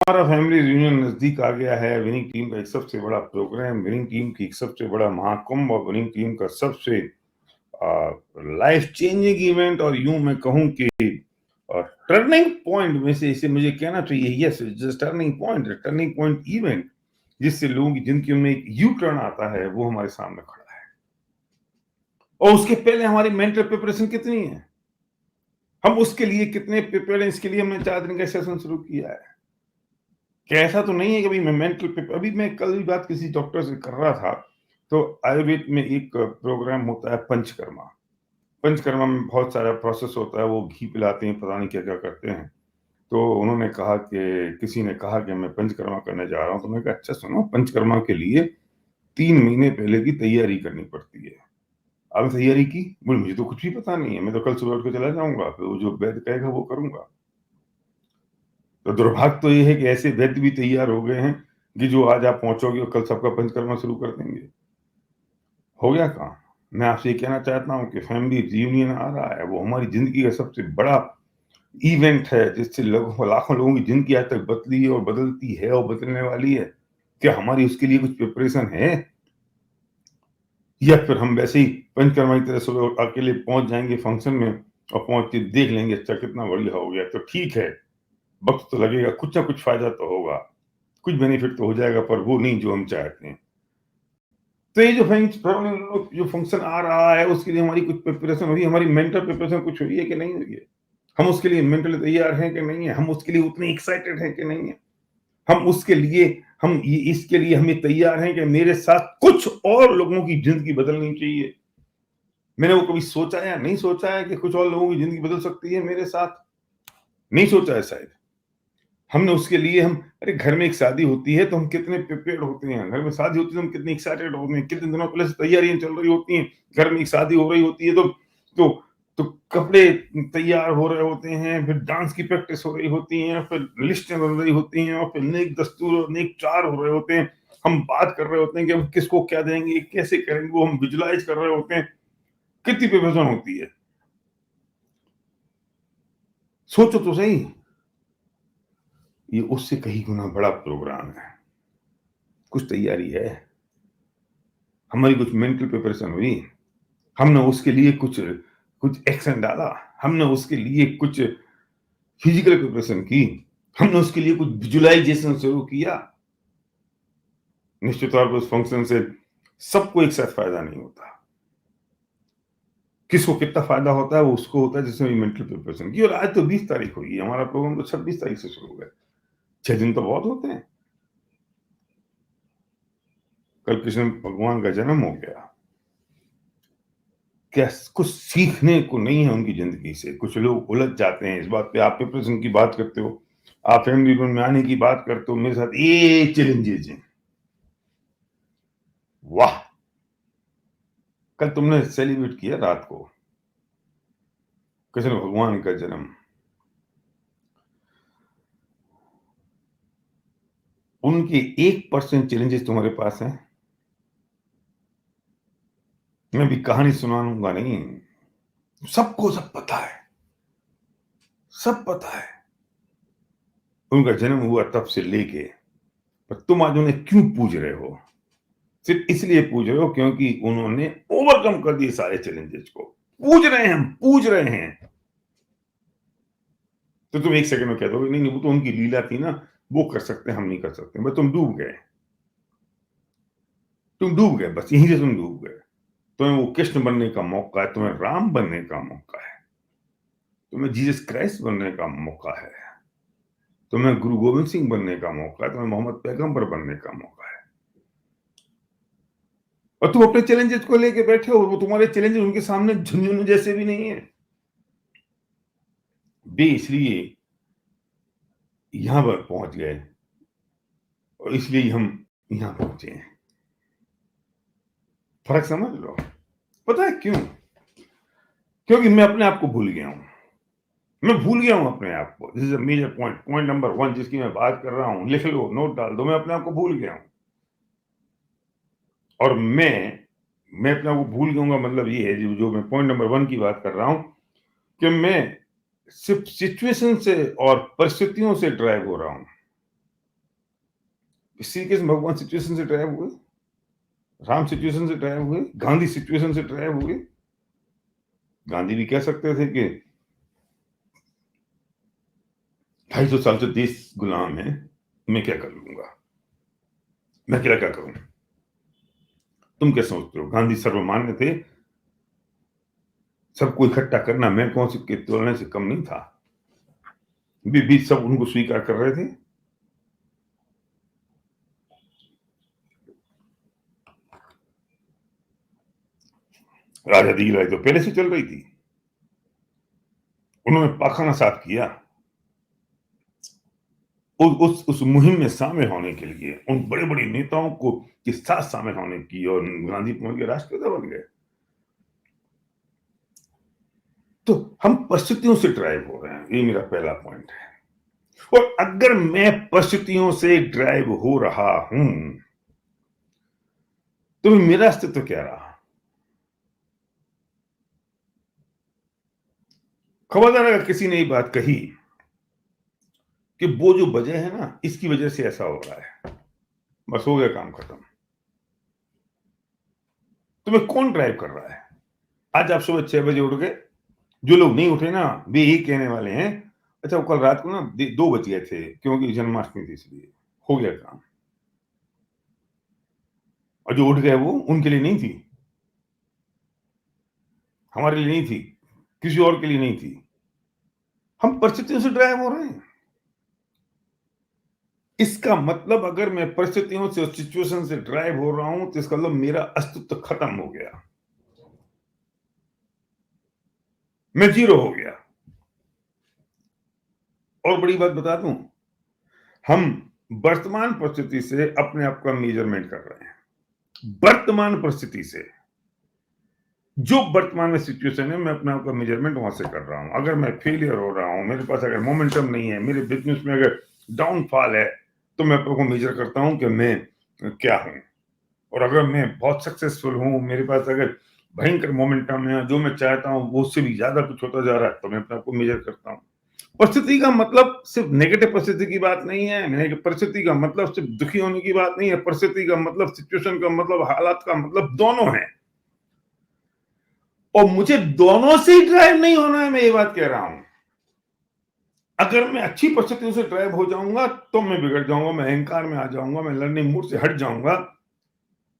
हमारा family reunion नज़दीक आ गया है। विनिंग टीम का एक सबसे बड़ा प्रोग्राम, विनिंग टीम की एक सबसे बड़ा महाकुंभ और विनिंग टीम का सबसे लाइफ चेंजिंग इवेंट, और यूं मैं कहूं कि टर्निंग पॉइंट में से इसे मुझे कहना चाहिए। Yes, just turning point event, जिससे लोगों की जिंदगी में एक यू टर्न आता है, वो हमारे सामने खड़ा है। और उसके पहले हमारी मेंटल प्रिपरेशन कितनी है, हम उसके लिए कितने प्रिपेयर हैं। इसके लिए हमने 4 दिन का सेशन शुरू किया है। कि ऐसा तो नहीं है कि अभी मैं कल भी बात किसी डॉक्टर से कर रहा था, तो आयुर्वेद में एक प्रोग्राम होता है पंचकर्मा। पंचकर्मा में बहुत सारा प्रोसेस होता है, वो घी पिलाते हैं, पता नहीं क्या-क्या करते हैं। तो उन्होंने कहा कि किसी ने कहा कि मैं पंचकर्मा करने जा रहा हूँ, तो मैंने कहा अच्छा सुनो, पंचकर्मा के लिए 3 महीने पहले की तैयारी करनी पड़ती है। आपने तैयारी की? बोले मुझे तो कुछ भी पता नहीं है, मैं तो कल सुबह उठ के चला जाऊँगा, फिर वो जो वैद्य कहेगा वो करूँगा। तो दुर्भाग्य तो ये है कि ऐसे वैद्य भी तैयार हो गए हैं कि जो आज आप पहुंचोगे और कल सबका पंचकर्मा शुरू कर देंगे। हो गया काम। मैं आपसे ये कहना चाहता हूँ कि फैमिली रियूनियन आ रहा है, वो हमारी जिंदगी का सबसे बड़ा इवेंट है, जिससे लोगों लाखों लोगों की जिंदगी आज तक बदली है और बदलती है और बदलने वाली है। क्या हमारी उसके लिए कुछ प्रिपरेशन है, या फिर हम वैसे ही पंचकर्मा की तरह सुबह अकेले पहुंच जाएंगे फंक्शन में और पहुंच के देख लेंगे अच्छा कितना बढ़िया हो गया, तो ठीक है, वक्त तो लगेगा, कुछ ना कुछ फायदा तो होगा, कुछ बेनिफिट तो हो जाएगा, पर वो नहीं जो हम चाहते हैं। तो ये जो फंक्शन आ रहा है, उसके लिए हमारी कुछ प्रिपरेशन हुई, हमारी मेंटल प्रिपरेशन कुछ हुई है कि नहीं हुई है? हम उसके लिए मेंटली तैयार हैं कि नहीं है? हम उसके लिए उतने एक्साइटेड हैं कि नहीं है? हम उसके लिए हम ये इसके लिए हमें तैयार हैं कि मेरे साथ कुछ और लोगों की जिंदगी बदलनी चाहिए। मैंने वो कभी सोचा या नहीं सोचा है कि कुछ और लोगों की जिंदगी बदल सकती है मेरे साथ? नहीं सोचा है शायद। हमने उसके लिए हम अरे घर में एक शादी होती है तो हम कितने प्रिपेयर्ड होते हैं, घर में शादी होती है तो हम कितने एक्साइटेड होते हैं, कितने दिनों पहले से तैयारियां चल रही होती हैं। घर में एक शादी हो रही होती है तो तो कपड़े तैयार हो रहे होते हैं, फिर डांस की प्रैक्टिस हो रही होती है, फिर लिस्टें बन रही होती हैं और फिर नेक दस्तूर और नेक चार हो रहे होते हैं। हम बात कर रहे होते हैं कि हम किसको क्या देंगे, कैसे करेंगे, वो हम विजुलाइज कर रहे होते हैं। कितनी प्रिपरेशन होती है, सोचो तो सही। ये उससे कहीं गुना बड़ा प्रोग्राम है। कुछ तैयारी है, हमारी कुछ मेंटल प्रिपरेशन हुई, हमने उसके लिए कुछ कुछ एक्शन डाला, हमने उसके लिए कुछ फिजिकल प्रिपरेशन की, हमने उसके लिए कुछ विजुअलाइजेशन शुरू किया। निश्चित तौर पर उस फंक्शन से सबको एक साथ फायदा नहीं होता। किसको कितना फायदा होता है वो उसको होता है जिसने मेंटल प्रिपरेशन की। और आज तो 20 तारीख हुई है, हमारा प्रोग्राम तो 26 तारीख से शुरू हुआ है। 6 दिन तो बहुत होते हैं। कल कृष्ण भगवान का जन्म हो गया। क्या कुछ सीखने को नहीं है उनकी जिंदगी से? कुछ लोग उलझ जाते हैं इस बात पे। आप प्रिपरेशन की बात करते हो, आप फैमिली में आने की बात करते हो, मेरे साथ ये चैलेंजेस हैं। वाह, कल तुमने सेलिब्रेट किया रात को कृष्ण भगवान का जन्म। उनके 1% चैलेंजेस तुम्हारे पास हैं। मैं भी कहानी सुनाऊंगा नहीं, सबको सब पता है, सब पता है उनका जन्म हुआ तब से लेके। पर तुम आज उन्हें क्यों पूज रहे हो? सिर्फ इसलिए पूज रहे हो क्योंकि उन्होंने ओवरकम कर दिए सारे चैलेंजेस को। पूज रहे हैं, हम पूज रहे हैं। तो तुम एक सेकंड में कह दोगे नहीं नहीं वो तो उनकी लीला थी ना, वो कर सकते हैं, हम नहीं कर सकते। बस तुम डूब गए, तुम डूब गए, बस यहीं से तुम डूब गए। तुम्हें वो कृष्ण बनने का मौका है, तुम्हें राम बनने का मौका है, तुम्हें जीसस क्राइस्ट बनने का मौका है, तुम्हें गुरु गोविंद सिंह बनने का मौका है, तुम्हें मोहम्मद पैगंबर बनने का मौका है। और तुम अपने चैलेंजेस को लेके बैठे हो, वो तुम्हारे चैलेंजेस उनके सामने झुंझुनू जैसे भी नहीं है। वे इसलिए यहां पर पहुंच गए और इसलिए हम यहां पहुंचे हैं। फर्क समझ लो। पता है क्यों? क्योंकि मैं अपने आप को भूल गया हूं। मैं भूल गया हूं अपने आप को। This is a major point, point number 1 जिसकी मैं बात कर रहा हूं। लिख लो, नोट डाल दो, मैं अपने आप को भूल गया हूं। और मैं अपने आप को भूल गया हूं, मतलब ये है जो मैं पॉइंट नंबर 1 की बात कर रहा हूं कि मैं सिर्फ सिचुएशन से और परिस्थितियों से ड्राइव हो रहा हूं। श्री कृष्ण भगवान सिचुएशन से ड्राइव हुए, राम सिचुएशन से ड्राइव हुए, गांधी सिचुएशन से ड्राइव हुए। गांधी भी कह सकते थे कि 250 साल से देश गुलाम है, मैं क्या कर लूंगा, मैं क्या क्या करूं। तुम क्या सोचते हो? गांधी सर्वमान्य थे, सबको इकट्ठा करना मैं कौन से के तुलना से कम नहीं था, भी सब उनको स्वीकार कर रहे थे। आजादी की लड़ाई तो पहले से चल रही थी, उन्होंने पाखाना साफ किया उस मुहिम में शामिल होने के लिए, उन बड़े बड़े नेताओं को के साथ शामिल होने की, और गांधी पहुंच के राष्ट्रपिता बन गए। तो हम परिस्थितियों से ड्राइव हो रहे हैं, ये मेरा पहला पॉइंट है। और अगर मैं परिस्थितियों से ड्राइव हो रहा हूं तो मेरा अस्तित्व क्या रहा? खबरदार अगर किसी ने ये बात कही कि वो जो वजह है ना, इसकी वजह से ऐसा हो रहा है, बस हो गया काम खत्म। तुम्हें कौन ड्राइव कर रहा है? आज आप सुबह 6 बजे उठ गए, जो लोग नहीं उठे ना वे यही कहने वाले हैं, अच्छा वो कल रात को ना 2 बज गए थे क्योंकि जन्माष्टमी थी इसलिए, हो गया काम। और जो उठ गए वो उनके लिए नहीं थी, हमारे लिए नहीं थी, किसी और के लिए नहीं थी। हम परिस्थितियों से ड्राइव हो रहे हैं। इसका मतलब अगर मैं परिस्थितियों से, सिचुएशन से ड्राइव हो रहा हूं तो इसका मतलब मेरा अस्तित्व खत्म हो गया, मैं जीरो हो गया। और बड़ी बात बता दूं, हम वर्तमान परिस्थिति से अपने आप का मेजरमेंट कर रहे हैं। वर्तमान परिस्थिति से, जो वर्तमान में सिचुएशन है, मैं अपने आप का मेजरमेंट वहां से कर रहा हूं। अगर मैं फेलियर हो रहा हूं, मेरे पास अगर मोमेंटम नहीं है, मेरे बिजनेस में अगर डाउनफॉल है, तो मैं अपने को मेजर करता हूं कि मैं क्या हूं। और अगर मैं बहुत सक्सेसफुल हूं, मेरे पास अगर भयंकर मोमेंटम है, जो मैं चाहता हूं वो उससे भी ज्यादा कुछ होता जा रहा है, तो मैं अपने आप को मेजर करता हूं। परिस्थिति का मतलब सिर्फ नेगेटिव परिस्थिति की बात नहीं है, परिस्थिति का मतलब सिर्फ दुखी होने की बात नहीं है, परिस्थिति का मतलब, सिचुएशन का मतलब, हालात का मतलब दोनों है। और मुझे दोनों से ही ड्राइव नहीं होना है, मैं ये बात कह रहा हूं। अगर मैं अच्छी परिस्थितियों से ड्राइव हो जाऊंगा तो मैं बिगड़ जाऊंगा, मैं अहंकार में आ जाऊंगा, मैं लर्निंग मूड से हट जाऊंगा।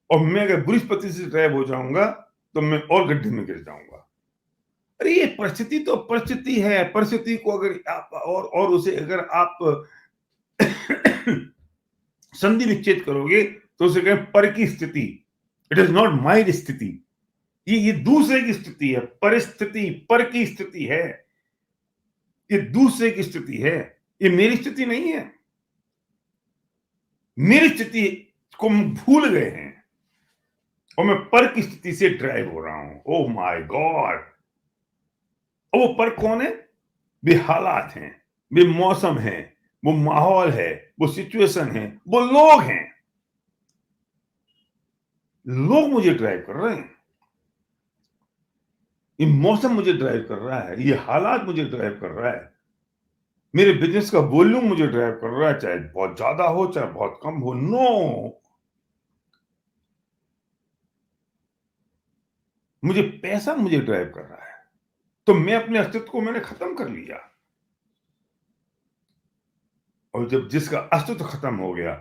और मैं अगर बुरी परिस्थिति से ड्राइव हो जाऊंगा तो मैं और गड्ढे में गिर जाऊंगा। अरे ये परिस्थिति तो परिस्थिति है, परिस्थिति को अगर आप और उसे अगर आप संधि विच्छेद करोगे तो उसे कहें पर की स्थिति। इट इज नॉट माई स्थिति, ये दूसरे की स्थिति है। परिस्थिति पर की स्थिति है, ये दूसरे की स्थिति है, ये मेरी स्थिति नहीं है। मेरी स्थिति को हम भूल गए हैं और मैं पर की स्थिति से ड्राइव हो रहा हूं। Oh my God! और वो पर कौन है? वे हालात हैं, वे मौसम है, वो माहौल है, वो सिचुएशन है, वो लोग हैं। लोग मुझे ड्राइव कर रहे हैं, ये मौसम मुझे ड्राइव कर रहा है, ये हालात मुझे ड्राइव कर रहा है, मेरे बिजनेस का वॉल्यूम मुझे ड्राइव कर रहा है, चाहे बहुत ज्यादा हो चाहे बहुत कम हो। नो, मुझे पैसा मुझे ड्राइव कर रहा है, तो मैं अपने अस्तित्व को मैंने खत्म कर लिया। और जब जिसका अस्तित्व खत्म हो गया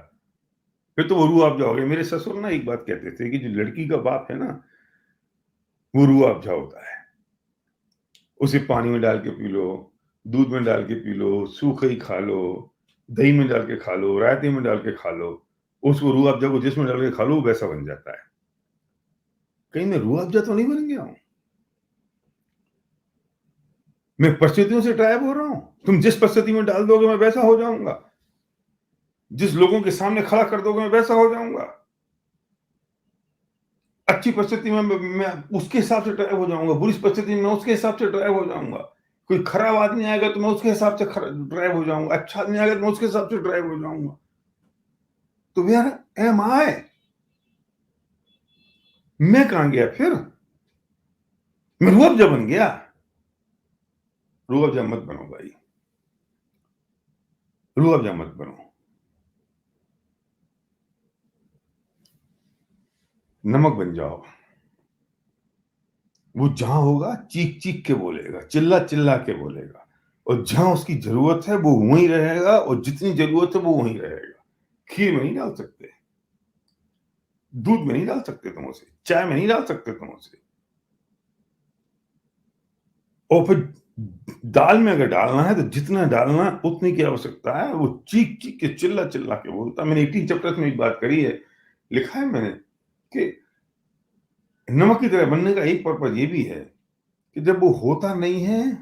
फिर तो वो रूह अफ़ज़ा हो गया। मेरे ससुर ना एक बात कहते थे कि जो लड़की का बाप है ना, वो रूह अफ़ज़ा होता है। उसे पानी में डाल के पी लो, दूध में डाल के पी लो, सूखा ही खा लो, दही में डाल के खा लो, रायते में डाल के खा लो। उसको रूह अफ़ज़ा को जिसमें डाल के खा लो, वो वैसा बन जाता है। कहीं मैं रूह अफ़ज़ा तो नहीं बन गया हूँ? मैं परिस्थितियों से ड्राइव हो रहा हूँ। तुम जिस परिस्थिति में डाल दोगे मैं वैसा हो जाऊँगा। जिस लोगों के सामने खड़ा कर दोगे मैं वैसा हो जाऊँगा। अच्छी परिस्थिति में मैं उसके हिसाब से ड्राइव हो जाऊँगा, बुरी परिस्थिति में मैं उसके हिसाब से ड्राइव हो जाऊँगा। कोई खराब आदमी आएगा तो मैं उसके हिसाब से ड्राइव हो जाऊँगा, अच्छा आदमी आएगा तो मैं उसके हिसाब से ड्राइव हो जाऊँगा। तो वेयर एम आई? मैं कहाँ गया फिर? मैं रूह अफ़ज़ा बन गया। रूह अफ़ज़ा मत बनो भाई, रूह अफ़ज़ा मत बनो। नमक बन जाओ। वो जहां होगा चीख चीख के बोलेगा, चिल्ला चिल्ला के बोलेगा, और जहां उसकी जरूरत है वो वहीं रहेगा, और जितनी जरूरत है वो वहीं रहेगा। खीर में नहीं डाल सकते, दूध में नहीं डाल सकते तुम उसे, चाय में नहीं डाल सकते तुम उसे। और फिर दाल में अगर डालना है तो जितना डालना है उतनी की आवश्यकता है। वो चीख चीख के चिल्ला चिल्ला के बोलता है। मैंने 18 चैप्टर्स में एक बात करी है, लिखा है मैंने, कि नमक की तरह बनने का एक पर्पज ये भी है कि जब वो होता नहीं है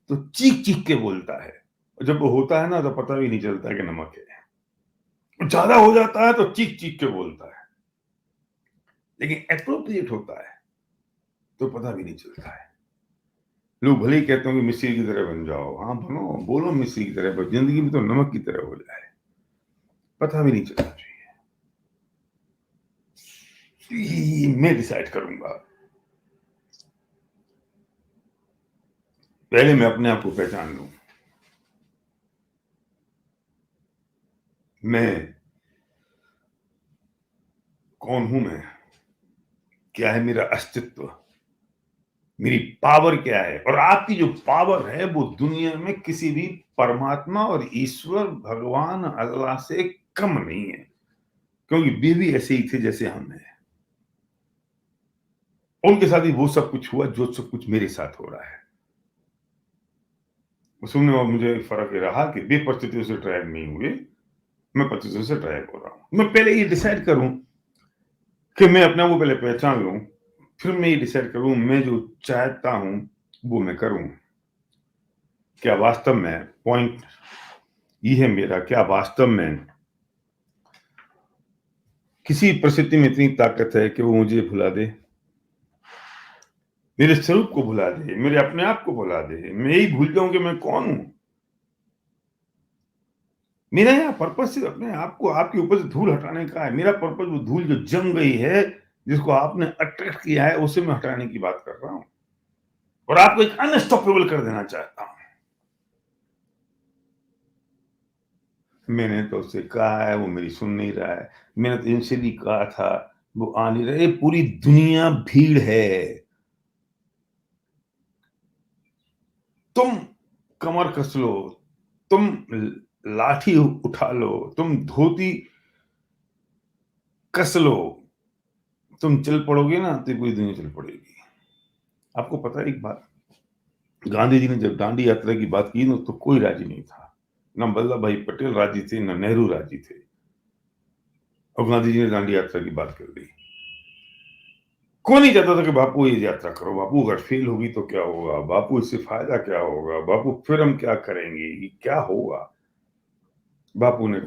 तो चीख चीख के बोलता है, और जब वो होता है ना तो पता भी नहीं चलता कि नमक है। ज्यादा हो जाता है तो चीख चीख के बोलता है, लेकिन एप्रोप्रिएट होता है तो पता भी नहीं चलता है। लोग भले ही कहते हो कि मिस्री की तरह बन जाओ, हाँ बनो, बोलो मिस्री की तरह, पर जिंदगी में तो नमक की तरह हो जाए, पता भी नहीं चलना चाहिए। मैं डिसाइड करूंगा, पहले मैं अपने आप को पहचान लूं। मैं कौन हूं, मैं क्या है, मेरा अस्तित्व, मेरी पावर क्या है। और आपकी जो पावर है वो दुनिया में किसी भी परमात्मा और ईश्वर भगवान अल्लाह से कम नहीं है, क्योंकि वे भी ऐसे ही थे जैसे हम हैं। उनके साथ ही वो सब कुछ हुआ जो सब कुछ मेरे साथ हो रहा है। उसमें मुझे फर्क ये रहा कि वे परिस्थितियों से ट्रैक नहीं हुए, मैं परिस्थितियों से ट्रैक हो रहा हूं। मैं पहले ये डिसाइड करूं कि मैं अपने आप को पहले पहचान लूं, फिर मैं ये डिसाइड करूं मैं जो चाहता हूं वो मैं करूं। क्या वास्तव में पॉइंट ये है मेरा, क्या वास्तव में किसी परिस्थिति में इतनी ताकत है कि वो मुझे भुला दे, मेरे स्वरूप को भुला दे, मेरे अपने आप को भुला दे, मैं यही भूल जाऊं कि मैं कौन हूं। मेरा यहाँ पर्पज सिर्फ अपने आप को आपके ऊपर से धूल हटाने का है। मेरा पर्पज वो धूल जो जम गई है, जिसको आपने अट्रैक्ट किया है, उसे मैं हटाने की बात कर रहा हूं, और आपको एक अनस्टॉपेबल कर देना चाहता हूं। मैंने तो उससे कहा है, वो मेरी सुन नहीं रहा है। मैंने तो इनसे भी कहा था, वो आ नहीं रहे। पूरी दुनिया भीड़ है। तुम कमर कस लो, तुम लाठी उठा लो, तुम धोती कस लो, तुम चल पड़ोगे ना तो पूरी दुनिया चल पड़ेगी। आपको पता है एक बात, गांधी जी ने जब दांडी यात्रा की बात की ना तो कोई राजी नहीं था। ना वल्लभ भाई पटेल राजी थे, ना नेहरू राजी थे, और गांधी जी ने दांडी यात्रा की बात कर दी। कोई नहीं चाहता था कि बापू ये यात्रा करो, बापू अगर फेल होगी तो क्या होगा, बापू इससे फायदा क्या होगा, बापू फिर हम क्या करेंगे, ये क्या होगा। बापू ने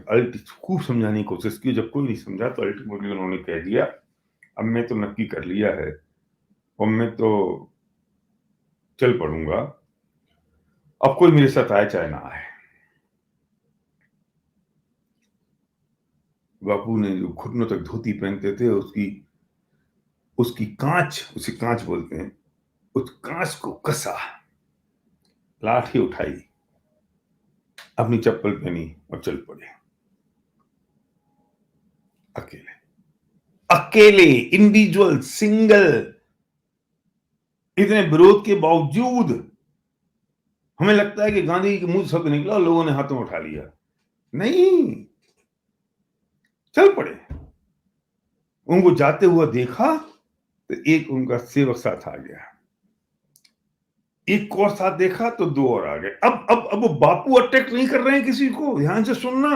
खूब समझाने की कोशिश की, जब कोई नहीं समझा तो अल्टीमेटली उन्होंने कह दिया, अब मैं तो नक्की कर लिया है और मैं तो चल पड़ूंगा, अब कोई मेरे साथ आए चाहे ना आए। बापू ने जो घुटनों तक धोती पहनते थे, उसकी उसकी कांच, उसे कांच बोलते हैं, उस कांच को कसा, लाठी उठाई, अपनी चप्पल पहनी और चल पड़े, अकेले, अकेले, इंडिविजुअल, सिंगल। इतने विरोध के बावजूद हमें लगता है कि गांधी के मुंह से शब्द निकला और लोगों ने हाथों में उठा लिया। नहीं, चल पड़े। उनको जाते हुआ देखा तो एक उनका सेवक साथ आ गया, एक और साथ देखा तो दो और आ गए। अब वो बापू अटैक नहीं कर रहे हैं किसी को, ध्यान से सुनना।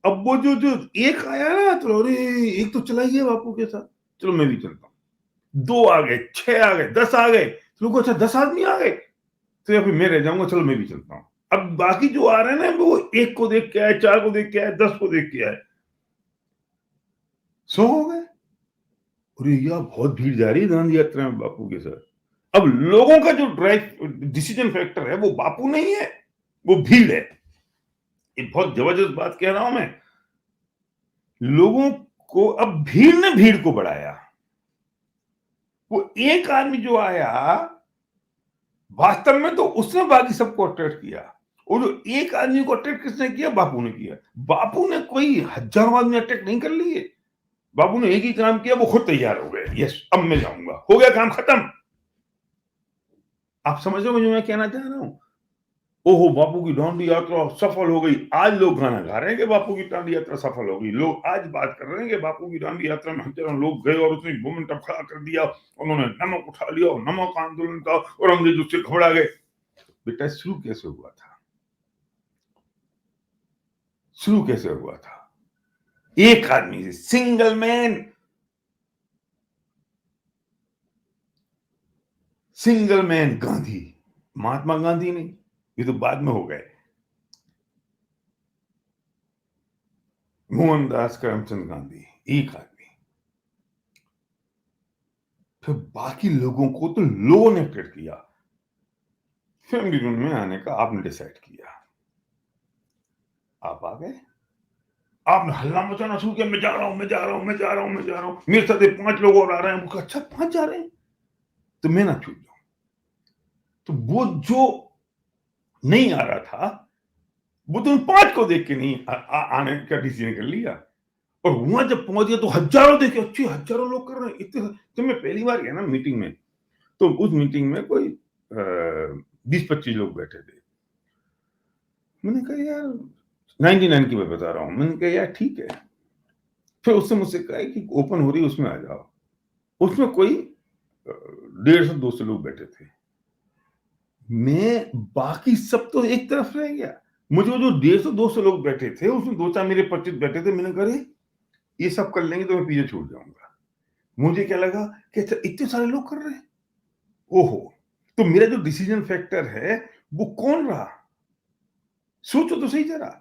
अब वो जो जो एक आया ना तो अरे एक तो चला गया बापू के साथ, चलो मैं भी चलता हूं। दो आ गए, 6 आ गए, 10 आ गए, तो अच्छा 10 आदमी आ गए, तो या फिर मैं रह जाऊंगा, चलो मैं भी चलता हूं। अब बाकी जो आ रहे हैं ना वो एक को देख के आए, 4 को देख के आए, 10 को देख के आए, 100 हो गए। अरे यार बहुत भीड़ जा रही है गांधी यात्रा में बापू के साथ। अब लोगों का जो ड्राइव डिसीजन फैक्टर है वो बापू नहीं है, वो भीड़ है। एक बहुत जबरदस्त बात कह रहा हूं मैं, लोगों को अब भीड़ ने भीड़ को बढ़ाया। वो एक आदमी जो आया, वास्तव में तो उसने बाकी सबको अट्रैक्ट किया। वो जो एक आदमी को अट्रैक्ट किसने किया, बापू ने किया। बापू ने कोई हजारों आदमी अट्रैक्ट नहीं कर लिए, बापू ने एक ही काम किया, वो खुद तैयार हो गए, यस अब मैं जाऊंगा, हो गया काम खत्म। आप समझ रहे हो मुझे मैं कहना चाह रहा हूं? ओहो बापू की डांडी यात्रा सफल हो गई। आज लोग गाना गा रहे हैं कि बापू की डांडी यात्रा सफल हो गई। लोग आज बात कर रहे हैं कि बापू की डांडी यात्रा में हजारों लोग गए और उसने मोमेंटम खड़ा कर दिया, उन्होंने नमक उठा लिया और नमक आंदोलन था और अंग्रेज उससे घबरा गए। बेटा शुरू कैसे हुआ था? शुरू कैसे हुआ था? एक आदमी से, single man, single man Gandhi. Mahatma Gandhi नहीं, ये तो बाद में हो गए। मोहनदास करमचंद गांधी, एक आदमी। फिर बाकी लोगों को तो लोगों ने कर किया। फैमिली रूम में आने का आपने डिसाइड किया, आप आ गए, आपने हल्ला मचाना शुरू किया, मैं जा रहा हूं, मैं जा रहा हूं, मैं जा रहा हूं, मैं जा रहा हूं, मेरे साथ 5 लोग और आ रहे हैं। अच्छा 5 जा रहे हैं तो मैं ना छूट जाऊं। तो वो जो नहीं आ रहा था, वो तो उन 5 को देख के नहीं आने का डिसीजन कर लिया। और वहां जब पहुंच गया तो हजारों देखे, अच्छे हजारों लोग कर रहे हैं इतने। जब मैं पहली बार गया ना मीटिंग में, तो उस मीटिंग में कोई 20-25 लोग बैठे थे। मैंने कहा यार 99 की मैं बता रहा हूं, मैंने कहा यार ठीक है। फिर उसने मुझसे कहा कि ओपन हो रही है उसमें आ जाओ। उसमें कोई 150-200 लोग बैठे थे। मैं बाकी सब तो एक तरफ रह गया। मुझे वो जो 150-200 लोग बैठे थे उसमें 2-4 मेरे परिचित बैठे थे। मैंने कहा ये सब कर लेंगे तो मैं पीछे छूट जाऊंगा। मुझे क्या लगा कि अच्छा इतने सारे लोग कर रहे हैं, ओहो। तो मेरा जो डिसीजन फैक्टर है वो कौन रहा? सोचो तो सही जरा।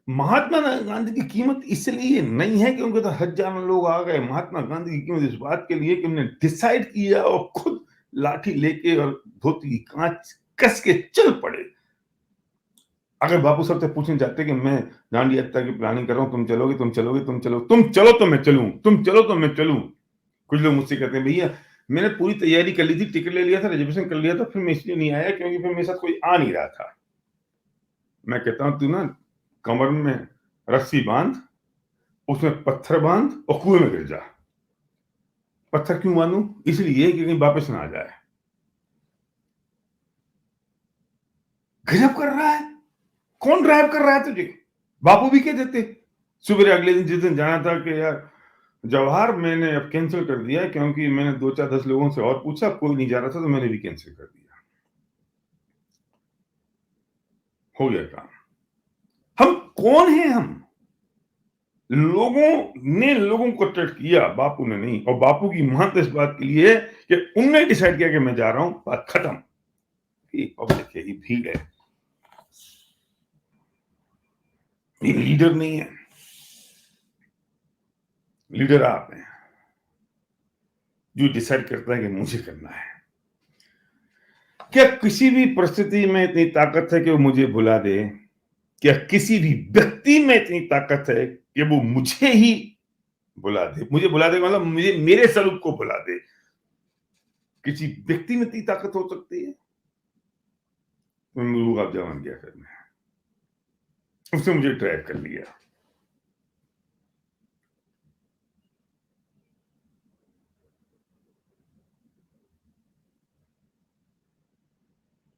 महात्मा गांधी की कीमत इसलिए नहीं है क्योंकि तो हजारों लोग आ गए। महात्मा गांधी की कीमत इस बात के लिए कि उन्होंने डिसाइड किया और खुद लाठी लेके और धोती की कांच कस के चल पड़े। अगर बापू साहब से पूछने जाते कि मैं दांडी यात्रा की प्लानिंग कर रहा हूं, तुम चलोगे, तुम चलोगे, तुम चलो, तुम चलो तो मैं चलूं, तुम चलो तो मैं चलूं। कुछ लोग मुझसे कहते हैं भैया मैंने पूरी तैयारी कर ली थी, टिकट ले लिया था, रिजर्वेशन कर लिया था, फिर मैं इसलिए नहीं आया क्योंकि फिर मेरे साथ कोई आ नहीं रहा था। मैं कहता हूं तू ना कमर में रस्सी बांध, उसमें पत्थर बांध और कुएं में गिर जा। पत्थर क्यों बांधू? इसलिए कि कहीं वापस ना आ जाए। गजब कर रहा है। कौन ड्राइव कर रहा है तुझे? बापू भी कह देते। सुबह अगले दिन जिस दिन जाना था कि यार जवाहर मैंने अब कैंसिल कर दिया क्योंकि मैंने 2-4-10 लोगों से और पूछा, कोई नहीं जा रहा था तो मैंने भी कैंसिल कर दिया। हो गया काम। हम कौन हैं हम? लोगों ने लोगों को ट्रीट किया, बापू ने नहीं। और बापू की महत्व इस बात के लिए है कि उनने डिसाइड किया कि मैं जा रहा हूं, बात खत्म। ये पब्लिक है, ये भीड़ है, ये लीडर नहीं है। लीडर आप हैं जो डिसाइड करता है कि मुझे करना है। क्या किसी भी परिस्थिति में इतनी ताकत है कि वो मुझे भुला दे? क्या किसी भी व्यक्ति में इतनी ताकत है कि वो मुझे ही भुला दे? मुझे भुला दे मतलब मुझे मेरे स्वरूप को भुला दे। किसी व्यक्ति में इतनी ताकत हो सकती है? मैं गुलाब जामुन क्या करना है, उसने मुझे ट्रैप कर लिया।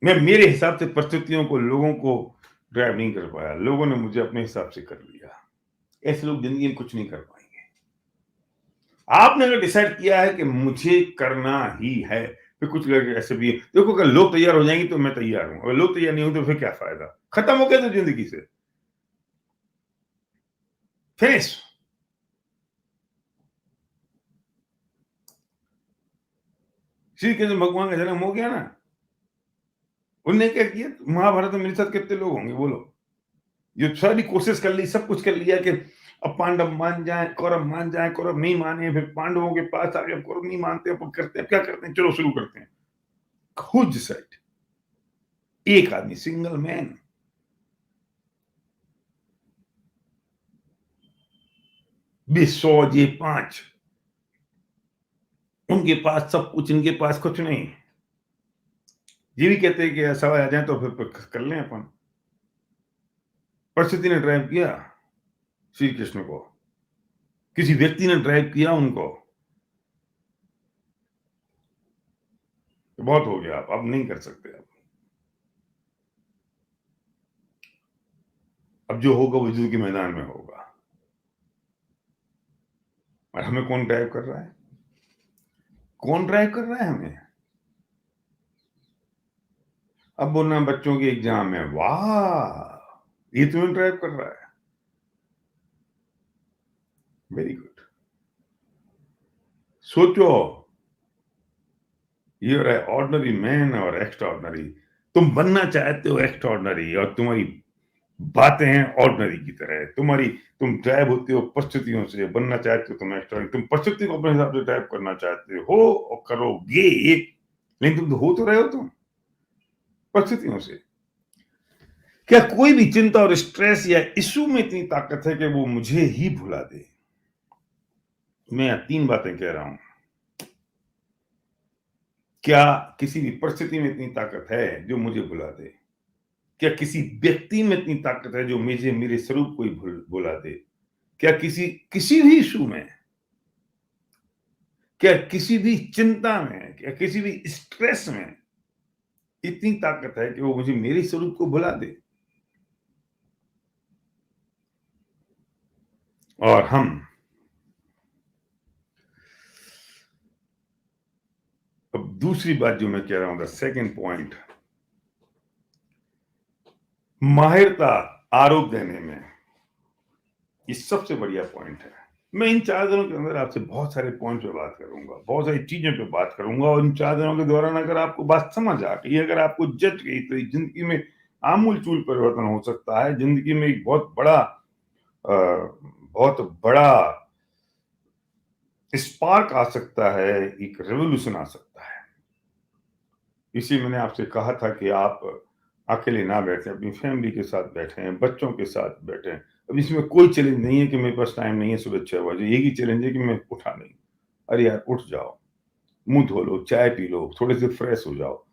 मैं मेरे हिसाब से परिस्थितियों को, लोगों को ड्राइव नहीं कर पाया। लोगों ने मुझे अपने हिसाब से कर लिया। ऐसे लोग जिंदगी में कुछ नहीं कर पाएंगे। आपने अगर डिसाइड किया है कि मुझे करना ही है, फिर कुछ लोग ऐसे भी है। देखो अगर लोग तैयार हो जाएंगे तो मैं तैयार हूं, अगर लोग तैयार नहीं हो तो फिर क्या फायदा? खत्म हो गया तो जिंदगी से फिनिश। श्री कृष्ण भगवान का जन्म हो गया ना, उनने क्या किया? महाभारत में मेरे साथ कितने लोग होंगे बोलो? ये सारी कोशिश कर ली, सब कुछ कर लिया कि अब पांडव मान जाए, कौरव मान जाए, कौरव नहीं माने, फिर पांडवों के पास आ गए, कौरव नहीं मानते, अब करते हैं क्या करते हैं, चलो शुरू करते हैं। खुद डिसाइड, एक आदमी, सिंगल मैन। बे 100 ये 5, उनके पास सब कुछ, इनके पास कुछ नहीं। ये भी कहते हैं कि सब आ जाए तो फिर कर लें अपन। परिस्थिति ने ड्राइव किया श्री कृष्ण को। किसी व्यक्ति ने ड्राइव किया उनको, तो बहुत हो गया, आप अब नहीं कर सकते। अब जो होगा वो युद्ध के मैदान में होगा। और हमें कौन ड्राइव कर रहा है? कौन ड्राइव कर रहा है हमें? अब बोलना बच्चों की एग्जाम है, वाह, ये तुम्हें ड्राइव कर रहा है, वेरी गुड। सोचो, यू आर ऑर्डिनरी मैन और एक्स्ट्रा ऑर्डिनरी। तुम बनना चाहते हो एक्स्ट्रा ऑर्डिनरी, और तुम्हारी बातें हैं ऑर्डिनरी की तरह। तुम ड्राइव होते हो परिस्थितियों से, बनना चाहते हो तुम एक्स्ट्रा, तुम परिस्थिति को अपने हिसाब से ड्राइव करना चाहते हो और करोगे, लेकिन तुम तो हो तो रहे हो तुम परिस्थितियों से। क्या कोई भी चिंता और स्ट्रेस या इश्यू में इतनी ताकत है कि वो मुझे ही भुला दे? मैं 3 बातें कह रहा हूं। क्या किसी भी परिस्थिति में इतनी ताकत है जो मुझे भुला दे? क्या किसी व्यक्ति में इतनी ताकत है जो मुझे मेरे स्वरूप को ही भुला दे? क्या किसी भी इशू में, क्या किसी भी चिंता में, क्या किसी भी स्ट्रेस में इतनी ताकत है कि वो मुझे मेरे स्वरूप को भुला दे? और अब दूसरी बात जो मैं कह रहा हूं, द सेकंड पॉइंट, माहिरता आरोप देने में, ये सबसे बढ़िया पॉइंट है। मैं इन 4 दिनों के अंदर आपसे बहुत सारे पॉइंट पे बात करूंगा, बहुत सारी चीजों पे बात करूंगा, और इन 4 दिनों के दौरान अगर आपको बात समझ आ गई, अगर आपको जच गई, तो जिंदगी में आमूल चूल परिवर्तन हो सकता है। जिंदगी में एक बहुत बड़ा स्पार्क आ सकता है, एक रेवोल्यूशन आ सकता है। इसी मैंने आपसे कहा था कि आप अकेले ना बैठे, अपनी फैमिली के साथ बैठे, बच्चों के साथ बैठे। अब इसमें कोई चैलेंज नहीं है कि मेरे पास टाइम नहीं है सुबह 6 बजे, एक ही चैलेंज है कि मैं उठा नहीं। अरे यार, उठ जाओ, मुंह धो लो, चाय पी लो, थोड़े से फ्रेश हो जाओ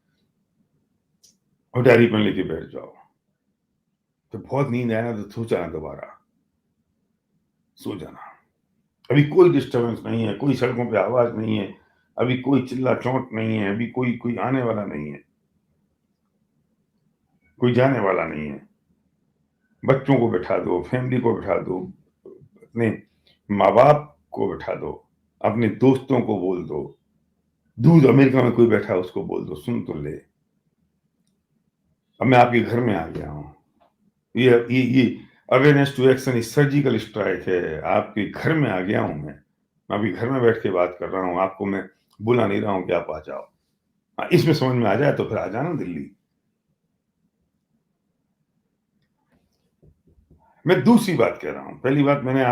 और डायरी पेन लेके बैठ जाओ। तो बहुत नींद आए ना तो सो जाना, दोबारा सो जाना। अभी कोई डिस्टर्बेंस नहीं है, कोई सड़कों पे आवाज नहीं है, अभी कोई चिल्ला चौंट नहीं है, अभी कोई कोई आने वाला नहीं है, कोई जाने वाला नहीं है। बच्चों को बैठा दो, फैमिली को बैठा दो, अपने माँ बाप को बैठा दो, अपने दोस्तों को बोल दो, दूर अमेरिका में कोई बैठा है उसको बोल दो, सुन तो ले। अब मैं आपके घर में आ गया हूं। ये awareness to action surgical strike है, आपके घर में आ गया हूं। मैं अभी घर में बैठ के बात कर रहा हूं, आपको मैं बुला नहीं रहा हूं कि आप आ जाओ। इसमें समझ में आ जाए तो फिर आ जाना दिल्ली। मैं दूसरी बात कह रहा हूं, पहली बात मैंने